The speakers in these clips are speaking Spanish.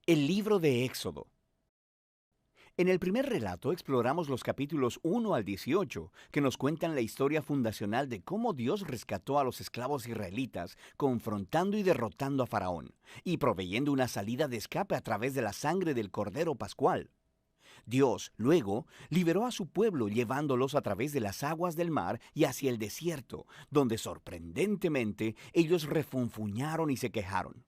El libro de Éxodo. En el primer relato exploramos los capítulos 1 al 18, que nos cuentan la historia fundacional de cómo Dios rescató a los esclavos israelitas, confrontando y derrotando a Faraón, y proveyendo una salida de escape a través de la sangre del Cordero Pascual. Dios, luego, liberó a su pueblo llevándolos a través de las aguas del mar y hacia el desierto, donde sorprendentemente ellos refunfuñaron y se quejaron.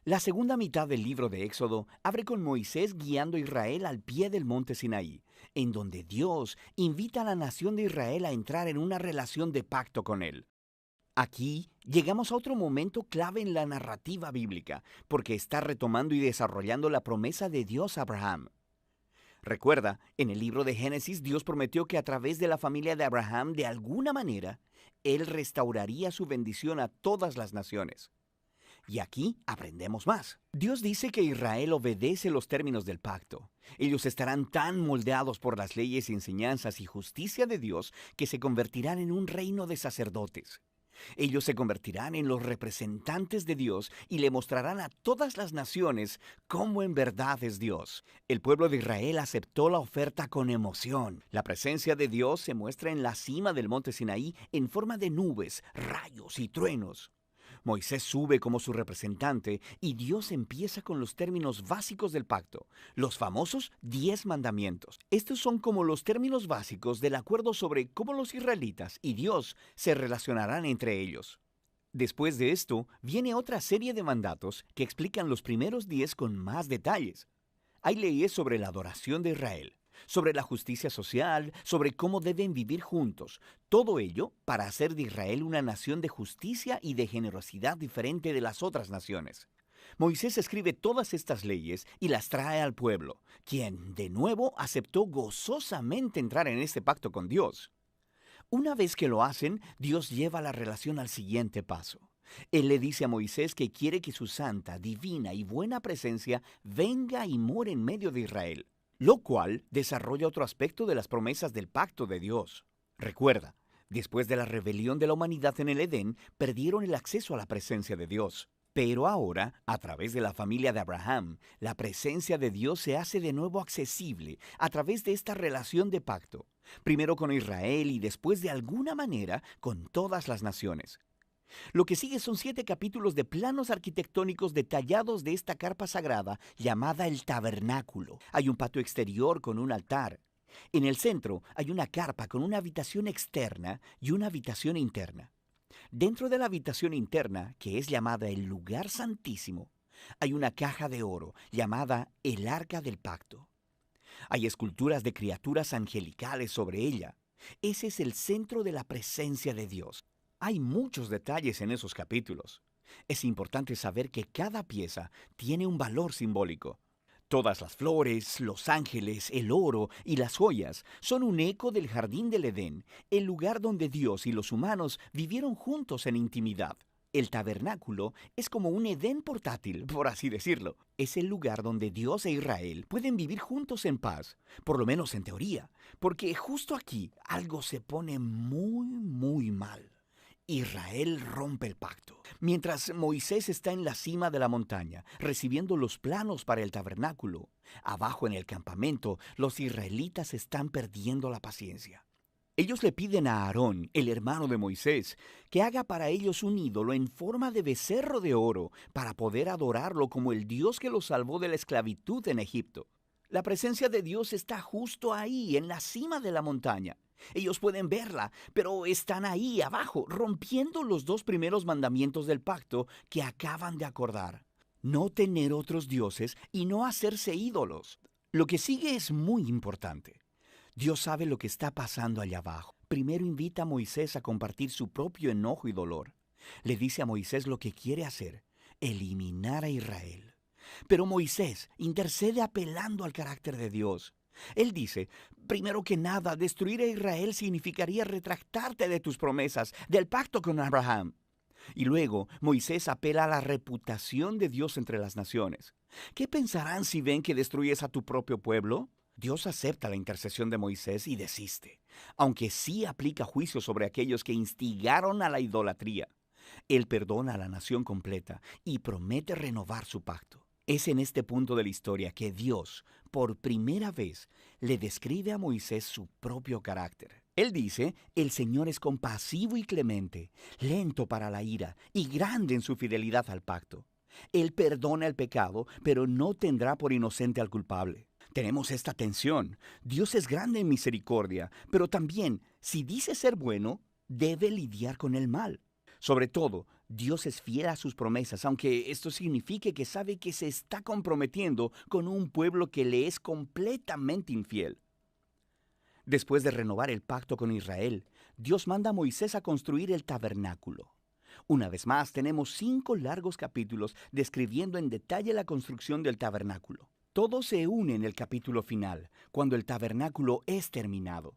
La segunda mitad del libro de Éxodo abre con Moisés guiando a Israel al pie del monte Sinaí, en donde Dios invita a la nación de Israel a entrar en una relación de pacto con él. Aquí llegamos a otro momento clave en la narrativa bíblica, porque está retomando y desarrollando la promesa de Dios a Abraham. Recuerda, en el libro de Génesis Dios prometió que a través de la familia de Abraham, de alguna manera, él restauraría su bendición a todas las naciones. Y aquí aprendemos más. Dios dice que Israel obedece los términos del pacto. Ellos estarán tan moldeados por las leyes, enseñanzas y justicia de Dios que se convertirán en un reino de sacerdotes. Ellos se convertirán en los representantes de Dios y le mostrarán a todas las naciones cómo en verdad es Dios. El pueblo de Israel aceptó la oferta con emoción. La presencia de Dios se muestra en la cima del monte Sinaí en forma de nubes, rayos y truenos. Moisés sube como su representante y Dios empieza con los términos básicos del pacto, los famosos 10 mandamientos. Estos son como los términos básicos del acuerdo sobre cómo los israelitas y Dios se relacionarán entre ellos. Después de esto, viene otra serie de mandatos que explican los primeros 10 con más detalles. Hay leyes sobre la adoración de Israel, sobre la justicia social, sobre cómo deben vivir juntos. Todo ello para hacer de Israel una nación de justicia y de generosidad diferente de las otras naciones. Moisés escribe todas estas leyes y las trae al pueblo, quien, de nuevo, aceptó gozosamente entrar en este pacto con Dios. Una vez que lo hacen, Dios lleva la relación al siguiente paso. Él le dice a Moisés que quiere que su santa, divina y buena presencia venga y more en medio de Israel, lo cual desarrolla otro aspecto de las promesas del pacto de Dios. Recuerda, después de la rebelión de la humanidad en el Edén, perdieron el acceso a la presencia de Dios. Pero ahora, a través de la familia de Abraham, la presencia de Dios se hace de nuevo accesible a través de esta relación de pacto, primero con Israel y después de alguna manera con todas las naciones. Lo que sigue son 7 capítulos de planos arquitectónicos detallados de esta carpa sagrada llamada el tabernáculo. Hay un patio exterior con un altar. En el centro hay una carpa con una habitación externa y una habitación interna. Dentro de la habitación interna, que es llamada el lugar santísimo, hay una caja de oro llamada el arca del pacto. Hay esculturas de criaturas angelicales sobre ella. Ese es el centro de la presencia de Dios. Hay muchos detalles en esos capítulos. Es importante saber que cada pieza tiene un valor simbólico. Todas las flores, los ángeles, el oro y las joyas son un eco del jardín del Edén, el lugar donde Dios y los humanos vivieron juntos en intimidad. El tabernáculo es como un Edén portátil, por así decirlo. Es el lugar donde Dios e Israel pueden vivir juntos en paz, por lo menos en teoría, porque justo aquí algo se pone muy mal. Israel rompe el pacto. Mientras Moisés está en la cima de la montaña, recibiendo los planos para el tabernáculo, abajo en el campamento, los israelitas están perdiendo la paciencia. Ellos le piden a Aarón, el hermano de Moisés, que haga para ellos un ídolo en forma de becerro de oro para poder adorarlo como el Dios que los salvó de la esclavitud en Egipto. La presencia de Dios está justo ahí, en la cima de la montaña. Ellos pueden verla, pero están ahí abajo, rompiendo los 2 primeros mandamientos del pacto que acaban de acordar. No tener otros dioses y no hacerse ídolos. Lo que sigue es muy importante. Dios sabe lo que está pasando allá abajo. Primero invita a Moisés a compartir su propio enojo y dolor. Le dice a Moisés lo que quiere hacer: eliminar a Israel. Pero Moisés intercede apelando al carácter de Dios. Él dice, primero que nada, destruir a Israel significaría retractarte de tus promesas, del pacto con Abraham. Y luego Moisés apela a la reputación de Dios entre las naciones. ¿Qué pensarán si ven que destruyes a tu propio pueblo? Dios acepta la intercesión de Moisés y desiste, aunque sí aplica juicio sobre aquellos que instigaron a la idolatría. Él perdona a la nación completa y promete renovar su pacto. Es en este punto de la historia que Dios, por primera vez, le describe a Moisés su propio carácter. Él dice, el Señor es compasivo y clemente, lento para la ira y grande en su fidelidad al pacto. Él perdona el pecado, pero no tendrá por inocente al culpable. Tenemos esta tensión. Dios es grande en misericordia, pero también, si dice ser bueno, debe lidiar con el mal. Sobre todo, Dios es fiel a sus promesas, aunque esto signifique que sabe que se está comprometiendo con un pueblo que le es completamente infiel. Después de renovar el pacto con Israel, Dios manda a Moisés a construir el tabernáculo. Una vez más, tenemos 5 largos capítulos describiendo en detalle la construcción del tabernáculo. Todo se une en el capítulo final, cuando el tabernáculo es terminado.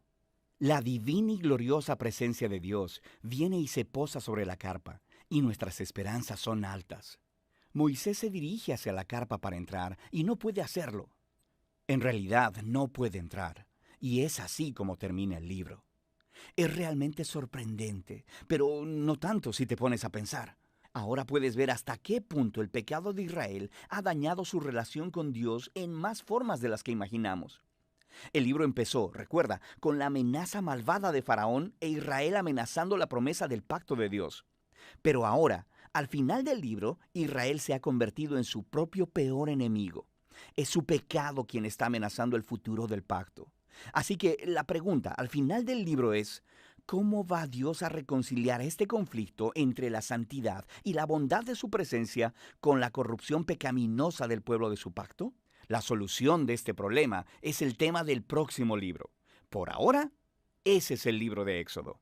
La divina y gloriosa presencia de Dios viene y se posa sobre la carpa, y nuestras esperanzas son altas. Moisés se dirige hacia la carpa para entrar, y no puede hacerlo. En realidad, no puede entrar, y es así como termina el libro. Es realmente sorprendente, pero no tanto si te pones a pensar. Ahora puedes ver hasta qué punto el pecado de Israel ha dañado su relación con Dios en más formas de las que imaginamos. El libro empezó, recuerda, con la amenaza malvada de Faraón e Israel amenazando la promesa del pacto de Dios. Pero ahora, al final del libro, Israel se ha convertido en su propio peor enemigo. Es su pecado quien está amenazando el futuro del pacto. Así que la pregunta al final del libro es, ¿cómo va Dios a reconciliar este conflicto entre la santidad y la bondad de su presencia con la corrupción pecaminosa del pueblo de su pacto? La solución de este problema es el tema del próximo libro. Por ahora, ese es el libro de Éxodo.